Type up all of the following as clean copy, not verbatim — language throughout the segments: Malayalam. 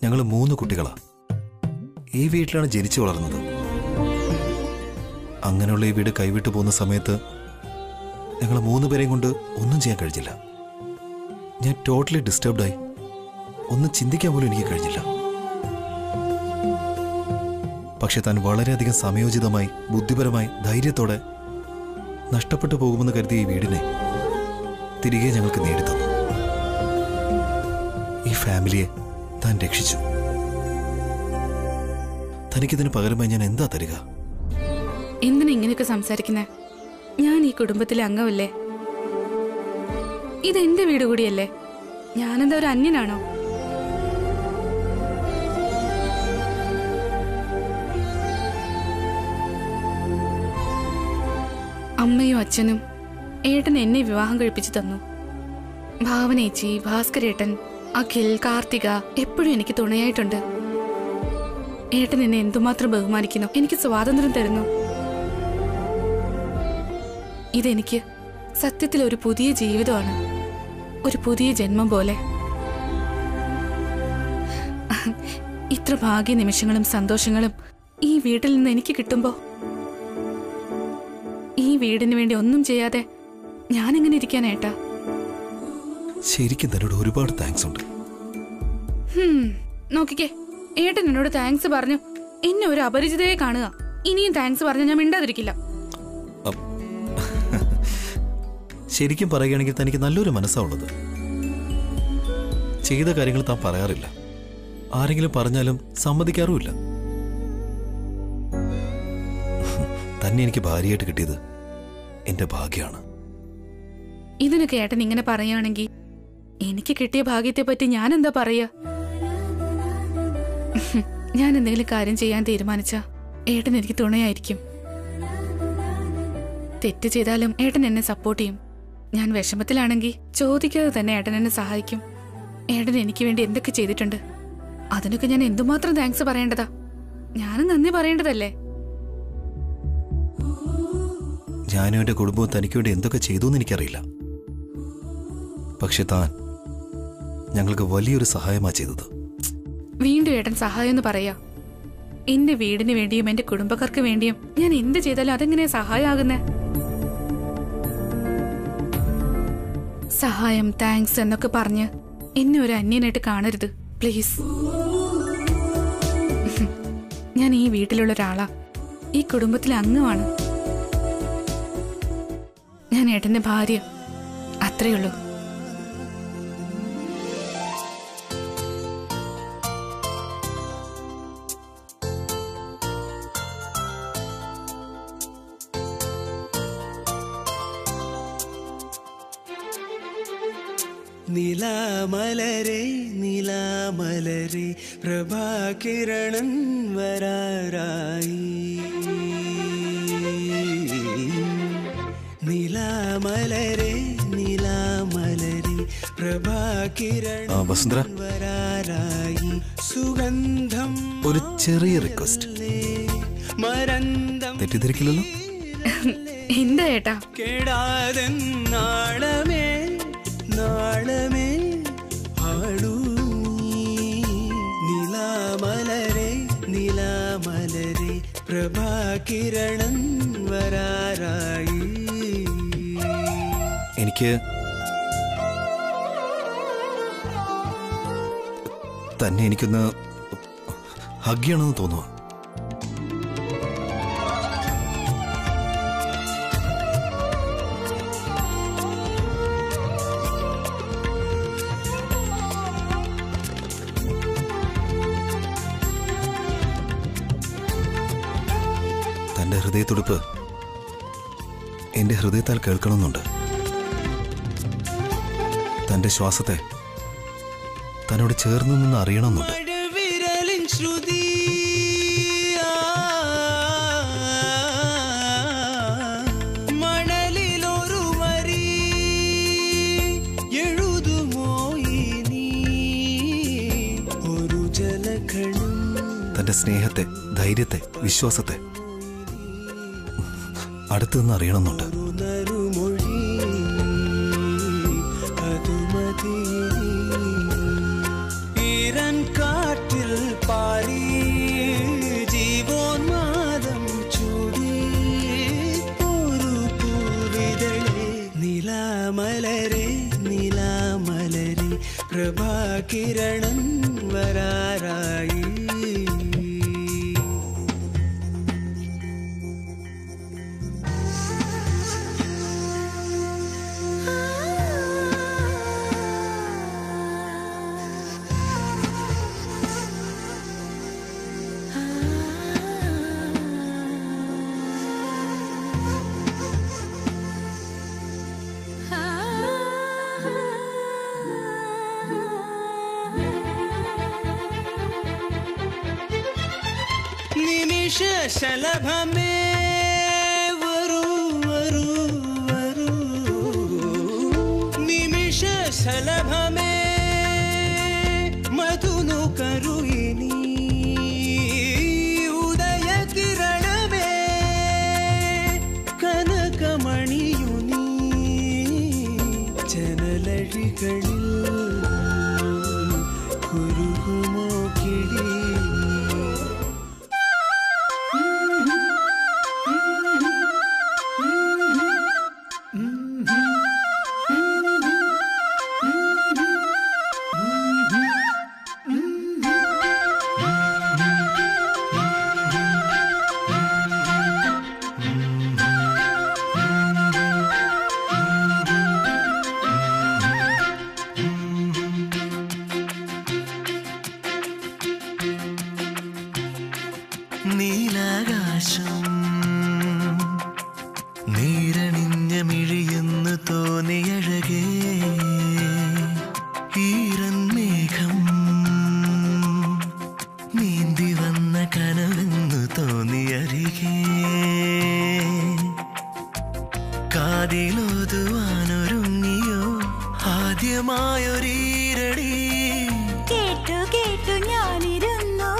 ഞങ്ങൾ 3 കുട്ടികളാ. ഈ വീട്ടിലാണ് ജനിച്ചു വളർന്നത്. അങ്ങനെയുള്ള ഈ വീട് കൈവിട്ടു പോകുന്ന സമയത്ത് ഞങ്ങൾ 3 പേരെയും കൊണ്ട് ഒന്നും ചെയ്യാൻ കഴിഞ്ഞില്ല. ഞാൻ ടോട്ടലി ഡിസ്റ്റർബ്ഡായി. ഒന്നും ചിന്തിക്കാൻ പോലും എനിക്ക് കഴിഞ്ഞില്ല. പക്ഷെ താൻ വളരെയധികം സമയോചിതമായി, ബുദ്ധിപരമായി, ധൈര്യത്തോടെ നഷ്ടപ്പെട്ടു പോകുമെന്ന് കരുതിയ ഈ വീടിനെ തിരികെ ഞങ്ങൾക്ക് നേടിത്തന്നു. ഈ ഫാമിലിയെ താൻ രക്ഷിച്ചു. തനിക്കിതിന് പകരമായി ഞാൻ എന്താ തരിക? എന്തിനാ ഇങ്ങനെയൊക്കെ സംസാരിക്കുന്നേ? ഞാൻ ഈ കുടുംബത്തിലെ അംഗമല്ലേ? ഇതെന്റെ വീട് കൂടിയല്ലേ? ഞാനെന്താ ഒരു അന്യനാണോ? അമ്മയും അച്ഛനും ഏട്ടൻ എന്നെ വിവാഹം കഴിപ്പിച്ചു തന്നു. ഭാവനേച്ചി, ഭാസ്കരേട്ടൻ, അഖിൽ, കാർത്തിക എപ്പോഴും എനിക്ക് തുണയായിട്ടുണ്ട്. ഏട്ടൻ എന്നെ എന്തുമാത്രം ബഹുമാനിക്കുന്നു, എനിക്ക് സ്വാതന്ത്ര്യം തരുന്നു. ഇതെനിക്ക് സത്യത്തിൽ ഒരു പുതിയ ജീവിതമാണ്, ഒരു പുതിയ ജന്മം പോലെ. ഇത്ര ഭാഗ്യ നിമിഷങ്ങളും സന്തോഷങ്ങളും ഈ വീട്ടിൽ നിന്ന് എനിക്ക് കിട്ടുമ്പോ ഈ വീടിന് വേണ്ടി ഒന്നും ചെയ്യാതെ ഞാൻ എങ്ങനെ ഇരിക്കാനേട്ടാ? ശരിക്കും തന്നോട് ഒരുപാട് താങ്ക്സ് ഉണ്ട്. നോക്കിക്കേ, ഏട്ടൻ എന്നോട് താങ്ക്സ് പറഞ്ഞു എന്നെ ഒരു അപരിചിതയെ കാണുക. ഇനിയും താങ്ക്സ് പറഞ്ഞ ഞാൻ മിണ്ടാതിരിക്കില്ല. ശരിക്കും പറയുകയാണെങ്കിൽ തനിക്ക് നല്ലൊരു മനസ്സാണുള്ളത്. ചെയ്ത കാര്യങ്ങൾ താൻ പറയാറില്ല, ആരെങ്കിലും പറഞ്ഞാലും സമ്മതിക്കാറുമില്ല. തന്നെ എനിക്ക് ഭാര്യയായിട്ട് കിട്ടിയത് എന്റെ ഭാഗ്യമാണ്. ഇതിനൊക്കെ ഏട്ടൻ ഇങ്ങനെ പറയുകയാണെങ്കിൽ എനിക്ക് കിട്ടിയ ഭാഗ്യത്തെ പറ്റി ഞാൻ എന്താ പറയാ? ഞാൻ എന്തെങ്കിലും കാര്യം ചെയ്യാൻ തീരുമാനിച്ച ഏട്ടൻ എനിക്ക് തുണയായിരിക്കും. തെറ്റ് ചെയ്താലും ഏട്ടൻ എന്നെ സപ്പോർട്ട് ചെയ്യും. ഞാൻ വിഷമത്തിലാണെങ്കിൽ ചോദിക്കാതെ തന്നെ ഏട്ടൻ എന്നെ സഹായിക്കും. ഏട്ടൻ എനിക്ക് വേണ്ടി എന്തൊക്കെ ചെയ്തിട്ടുണ്ട്, അതിനൊക്കെ ഞാൻ എന്തുമാത്രം താങ്ക്സ് പറയേണ്ടതാ? ഞാനും നന്ദി പറയേണ്ടതല്ലേ? ഞാനും എന്റെ കുടുംബവും തനിക്ക് വേണ്ടി എന്തൊക്കെ ചെയ്തു എന്ന് എനിക്കറിയില്ല. പക്ഷെ താൻ ഞങ്ങൾക്ക് വലിയൊരു സഹായമാ ചെയ്തത്. വീണ്ടും ഏട്ടൻ സഹായം എന്ന് പറയാ? എന്റെ വീടിന് വേണ്ടിയും എന്റെ കുടുംബക്കാർക്ക് വേണ്ടിയും ഞാൻ എന്ത് ചെയ്താലും അതെങ്ങനെയാ സഹായമാകുന്നേ? സഹായം, താങ്ക്സ് എന്നൊക്കെ പറഞ്ഞ് എന്നെ ഒരു അന്യനായിട്ട് കാണരുത് പ്ലീസ്. ഞാൻ ഈ വീട്ടിലുള്ള ഒരാളാ, ഈ കുടുംബത്തിലെ അംഗമാണ്. ഞാൻ ഏട്ടന്റെ ഭാര്യ, അത്രയുള്ളൂ. നിലാമലരെ നിലാമലരെ പ്രഭാകിരണം വരാറായി. നിലാമലരെ നിലാമലരെ പ്രഭാകിരണം വരാറായി. സുഗന്ധം ഒരു ചെറിയ റിക്വസ്റ്റ്, മരന്തം തെറ്റിദ്ധരിക്കില്ലല്ലോ? എന്താ ഏട്ടാ? കേടാതെ നാളമേ നാളമേ ആടൂ. നിലാമലരെ നിലാമലരെ പ്രഭാകിരണം വരാറായി. എനിക്ക് തന്നെ എനിക്കൊന്ന് ഹഗ് ചെയ്യണമെന്ന് തോന്നുക. തന്റെ ഹൃദയത്തുടിപ്പ് എന്റെ ഹൃദയത്താൽ കേൾക്കണമെന്നുണ്ട്. തന്റെ ശ്വാസത്തെ തന്നോട് ചേർന്ന് നിന്ന് അറിയണമെന്നുണ്ട്. മണലിലൊരു വരി എഴുതുമോ ഇനി ഒരു ജലകണം. തന്റെ സ്നേഹത്തെ, ധൈര്യത്തെ, വിശ്വാസത്തെ അടുത്തു നിന്ന് അറിയണമെന്നുണ്ട്. ഈരൻ കാറ്റ് പാറി ജീവോന്മാദം ചൂടി ഒരു പൂവിതളെ നിലാമലരെ നിലാമലരെ പ്രഭാകിരണം വരാറായി ശലഭമേ വരൂ വരൂ വരൂ നിമിഷ ശലഭമേ മധുനു കരുയിനി ഉദയ കിരണമേ കനകമണിയുനി ജനലഴികളിൽ കുരുകുമോ കിളി നീലാകാശം നീരണിഞ്ഞ മിഴിയെന്ന് തോന്നിയഴകേ ഈറൻ മേഘം നീന്തി വന്ന കനവെന്നു തോന്നിയരികേ കാതിലോതുവാനൊരുങ്ങിയോ ആദ്യമായൊരീരടി കേട്ടു കേട്ടു ഞാനിരുന്നു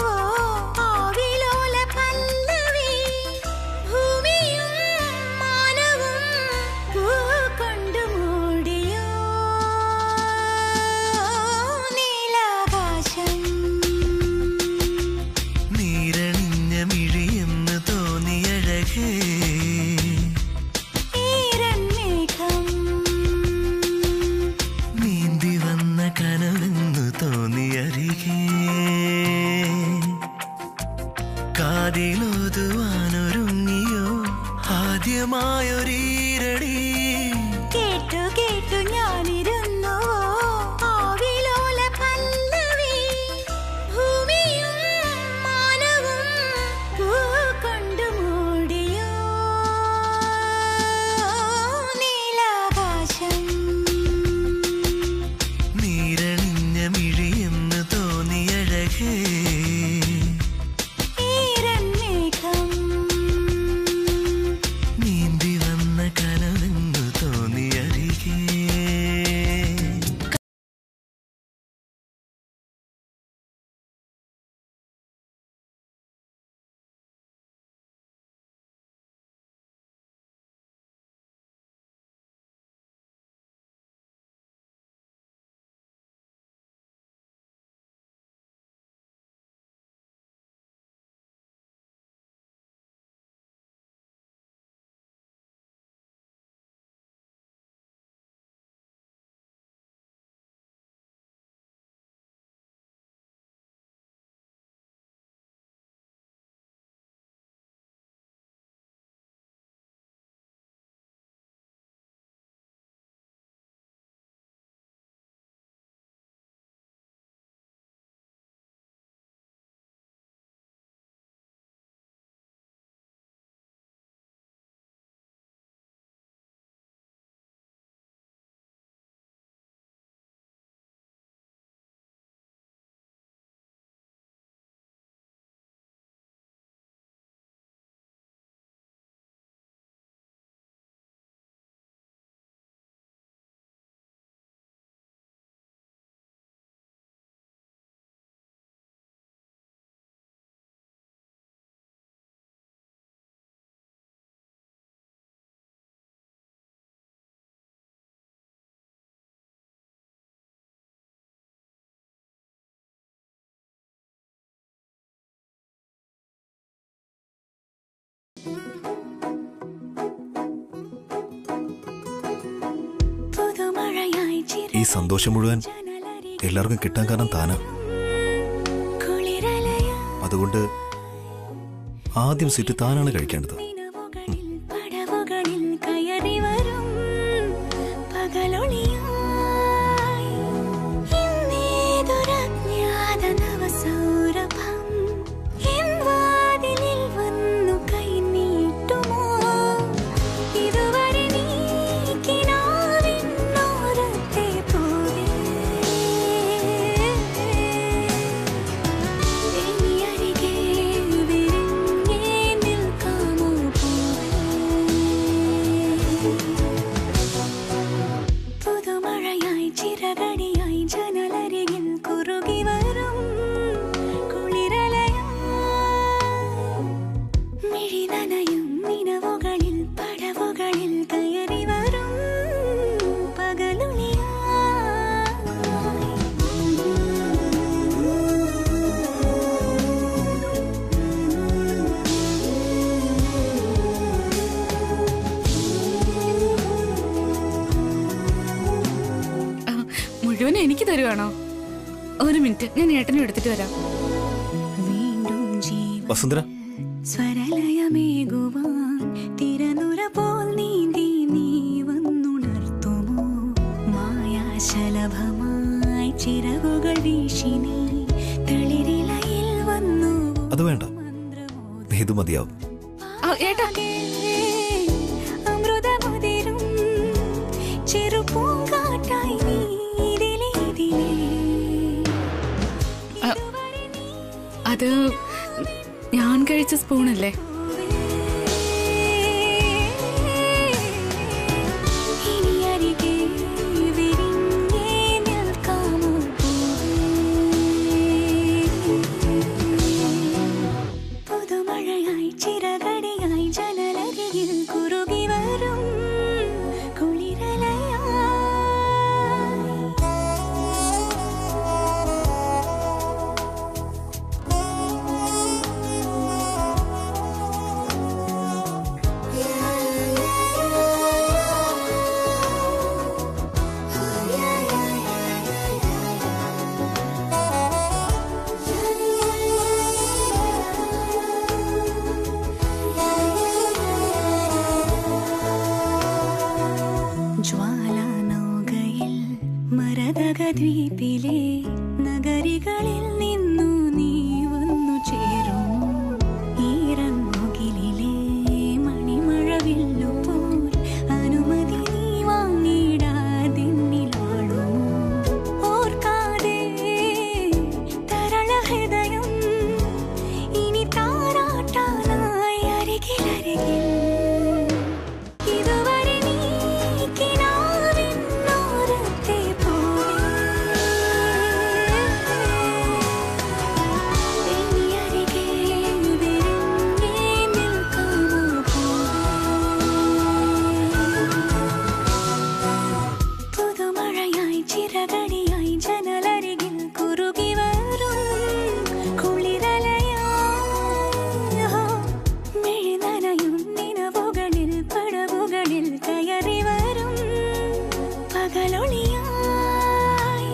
കാതിലോതുവാനൊരുങ്ങിയോ ആദ്യമായൊരീരടി കേട്ടു കേട്ടു ഞാനിരുന്നു ആവിലോല പല്ലവി ഭൂമിയും മാനവും പൂക്കൊണ്ടു മൂടിയോ നീലാകാശം നീരണിഞ്ഞ മിഴിയെന്ന് തോന്നിയഴകേ നീന്തി വന്ന കനവെന്നു സന്തോഷം മുഴുവൻ എല്ലാവർക്കും കിട്ടാൻ കാരണം താനാ. അതുകൊണ്ട് ആദ്യം സ്വീറ്റ് താനാണ് കഴിക്കേണ്ടത്. മുഴുവൻ എനിക്ക് തരുവാണോ? ഒരു മിനിറ്റ്, ഞാൻ ഏട്ടനും എടുത്തിട്ട് വരാം. വസുന്ധര, സ്വരലയമേകുവാൻ തിരനുര പോൽ നീന്തി നീ വന്നുണർത്തുമോ? മായാശലഭമായി ചിറകുകൾ വീശി നീ തളിരിലയിൽ വന്നു. അത് വേണ്ട, ഇത് മതിയാവും. ഏട്ടാ, അമൃതമുതിരും ചെറുപൂങ്കാറ്റായി നീ അത് ഞാൻ കഴിച്ച സ്പൂണല്ലേ? പുതുമഴയായി ചിറകടിയായി ജനലരികിൽ കുറുകി വരും കുളിരലയായി. ജ്വാലാനൗകയിൽ മരതകദ്വീപിലെ നഗരികളിൽ നിന്നു നീ വന്നു ചേരും. ഈറൻമുകിലിലെ മണിമഴവില്ലുപോൽ അനുമതി നീ വാങ്ങിടാതിന്നിലാളും. ഓർക്കാതെ തരള ഹൃദയം ഇനി താരാട്ടാനായി അരികിലരികിൽ. ചിറകടിയായി ജനലരികിൽ കുറുകി വരും കുളിരലയായി. മിഴിനനയും നിലവുകളിൽ പടവുകളിൽ കയറി വരും പകലൊളിയായി.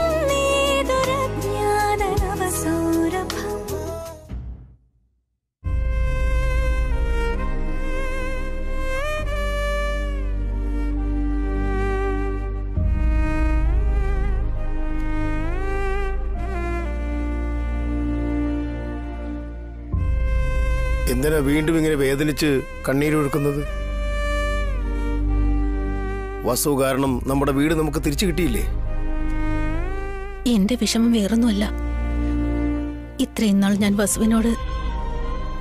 ഇന്നേതൊരജ്ഞാത നവസൗരഭം. എന്തിനാ വീണ്ടും ഇങ്ങനെ വേദനിച്ച് കണ്ണീരൊഴുക്കുന്നത്? വസു കാരണം നമ്മുടെ വീട് നമുക്ക് തിരിച്ചു കിട്ടിയില്ലേ? എന്റെ വിഷമം വേറൊന്നുമല്ല. ഇത്രയും നാൾ ഞാൻ വസുവിനോട്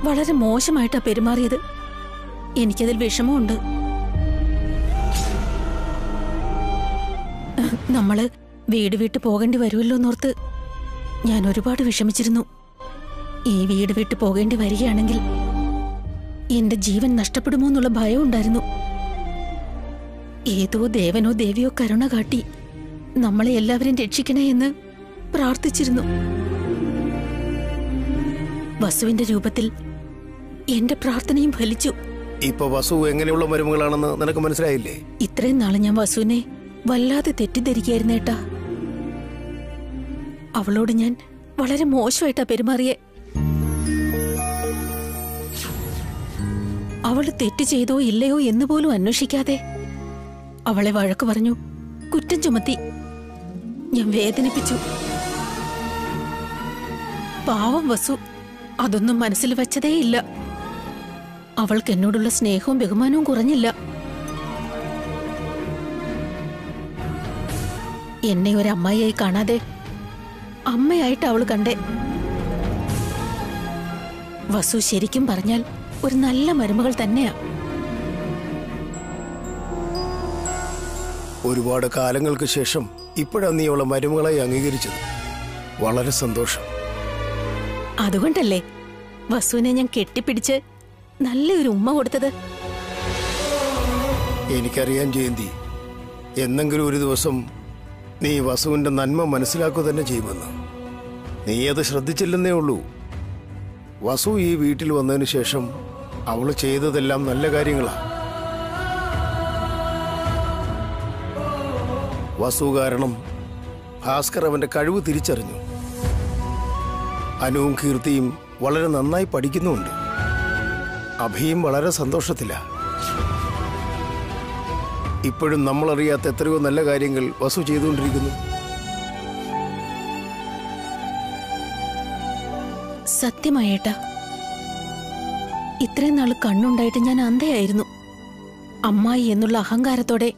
വളരെ മോശമായിട്ടാ പെരുമാറിയത്. എനിക്കതിൽ വിഷമമുണ്ട്. നമ്മള് വീട് വിട്ട് പോകേണ്ടി വരുമല്ലോ എന്നോർത്ത് ഞാൻ ഒരുപാട് വിഷമിച്ചിരുന്നു. ഈ വീട് വിട്ട് പോകേണ്ടി വരികയാണെങ്കിൽ എന്റെ ജീവൻ നഷ്ടപ്പെടുമോ എന്നുള്ള ഭയം ഉണ്ടായിരുന്നു. ഏതോ ദേവനോ ദേവിയോ കരുണ കാട്ടി നമ്മളെ എല്ലാവരും രക്ഷിക്കണേ എന്ന് പ്രാർത്ഥിച്ചിരുന്നു. വസുവിന്റെ രൂപത്തിൽ എന്റെ പ്രാർത്ഥനയും ഫലിച്ചു. ഇപ്പൊ വസു എങ്ങനെയുള്ള മരുമകളാണെന്ന് നിനക്ക് മനസ്സിലായില്ലേ? ഇത്രയും നാളെ ഞാൻ വസുവിനെ വല്ലാതെ തെറ്റിദ്ധരിക്കായിരുന്നു ഏട്ടാ. അവളോട് ഞാൻ വളരെ മോശമായിട്ടാ പെരുമാറിയേ. അവള് തെറ്റ് ചെയ്തോ ഇല്ലയോ എന്ന് പോലും അന്വേഷിക്കാതെ അവളെ വഴക്ക് പറഞ്ഞു, കുറ്റം ചുമത്തി. ഞാൻ വേദനിപ്പിച്ചു. പാവം വസു അതൊന്നും മനസ്സിൽ വെച്ചതേയില്ല. അവൾക്ക് എന്നോടുള്ള സ്നേഹവും ബഹുമാനവും കുറഞ്ഞില്ല. എന്നെ ഒരു അമ്മായിയായി കാണാതെ അമ്മയായിട്ട് അവൾ കണ്ടേ. വസു ശരിക്കും പറഞ്ഞാൽ ഒരു നല്ല മരുമകൾ തന്നെയാ. ഒരുപാട് കാലങ്ങൾക്ക് ശേഷം ഇപ്പോഴാണ് നീ അവളെ മരുമകളായി അംഗീകരിച്ചത്. വളരെ സന്തോഷം. അതുകൊണ്ടല്ലേ വസുവിനെ ഞാൻ കെട്ടിപ്പിടിച്ച് നല്ലൊരു ഉമ്മ കൊടുത്തത്. എനിക്കറിയാൻ ജയന്തി, എന്നെങ്കിലും ഒരു ദിവസം നീ വസുവിന്റെ നന്മ മനസ്സിലാക്കുക തന്നെ ചെയ്യുമെന്ന്. നീ അത് ശ്രദ്ധിച്ചില്ലെന്നേ ഉള്ളൂ. വസു ഈ വീട്ടിൽ വന്നതിന് ശേഷം അവള് ചെയ്തതെല്ലാം നല്ല കാര്യങ്ങളാ. വസു കാരണം ഭാസ്കർ അവന്റെ കഴിവ് തിരിച്ചറിഞ്ഞു. അനുവും കീർത്തിയും വളരെ നന്നായി പഠിക്കുന്നുമുണ്ട്. അഭിയും വളരെ സന്തോഷത്തിലാ. ഇപ്പോഴും നമ്മളറിയാത്ത എത്രയോ നല്ല കാര്യങ്ങൾ വസു ചെയ്തുകൊണ്ടിരിക്കുന്നു. സത്യമായേട്ടാ, ഇത്രയും നാൾ കണ്ണുണ്ടായിട്ട് ഞാൻ അന്ധയായിരുന്നു. അമ്മായി എന്നുള്ള അഹങ്കാരത്തോടെ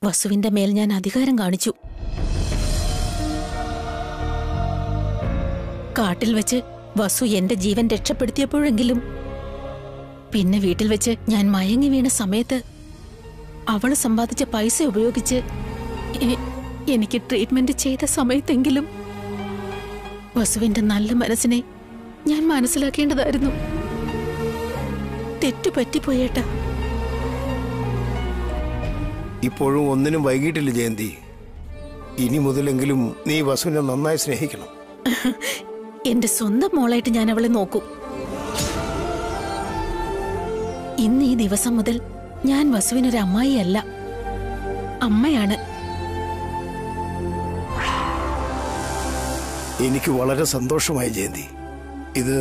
വസുവിന്റെ മേൽ ഞാൻ അധികാരം കാണിച്ചു. കാട്ടിൽ വെച്ച് വസു എന്റെ ജീവൻ രക്ഷപ്പെടുത്തിയപ്പോഴെങ്കിലും, പിന്നെ വീട്ടിൽ വെച്ച് ഞാൻ മയങ്ങി വീണ സമയത്ത് അവള് സമ്പാദിച്ച പൈസ ഉപയോഗിച്ച് എനിക്ക് ട്രീറ്റ്മെന്റ് ചെയ്ത സമയത്തെങ്കിലും വസുവിന്റെ നല്ല മനസ്സിനെ ഞാൻ മനസ്സിലാക്കേണ്ടതായിരുന്നു. തെറ്റുപറ്റിപ്പോയേട്ടാ. ഇപ്പോഴും ഒന്നിനും വൈകിട്ടില്ല ജയന്തി. ഇനി മുതലെങ്കിലും നീ വസുവിനെ നന്നായി സ്നേഹിക്കണം. എന്റെ സ്വന്തം മോളായിട്ട് ഞാൻ അവളെ നോക്കും. ഇന്ന് ഈ ദിവസം മുതൽ ഞാൻ വസുവിനൊരു അമ്മായിയല്ല, അമ്മയാണ്. എനിക്ക് വളരെ സന്തോഷമായി ജയന്തി. ഇത്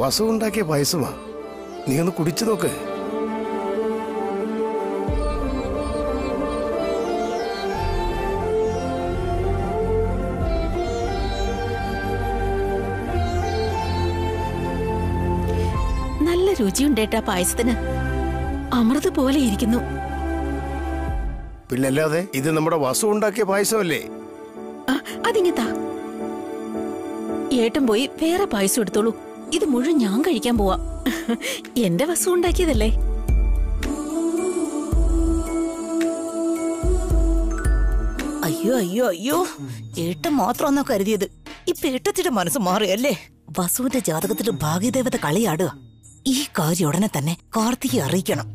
വസു ഉണ്ടാക്കിയ പായസമാ. നീ ഒന്ന് കുടിച്ചു നോക്ക്. നല്ല രുചിയുണ്ടേട്ടാ പായസത്തിന്. അമൃത് പോലെ ഇരിക്കുന്നു. പിന്നല്ലാതെ ഇത് നമ്മുടെ വസു ഉണ്ടാക്കിയ പായസമല്ലേ? അതിങ്ങത്താ. ഏട്ടൻ പോയി വേറെ പായസം എടുത്തോളൂ. ഇത് മുഴുവൻ ഞാൻ കഴിക്കാൻ പോവാ. എന്റെ വസു ഉണ്ടാക്കിയതല്ലേ. അയ്യോ അയ്യോ അയ്യോ, ഏട്ടൻ മാത്രമെന്നാ കരുതിയത്. ഇപ്പൊ ഏട്ടത്തിന്റെ മനസ്സ് മാറിയല്ലേ? വസുവിന്റെ ജാതകത്തിൽ ഭാഗ്യദേവത കളിയാടുക. ഈ കാര്യം ഉടനെ തന്നെ കാർത്തികയെ അറിയിക്കണം.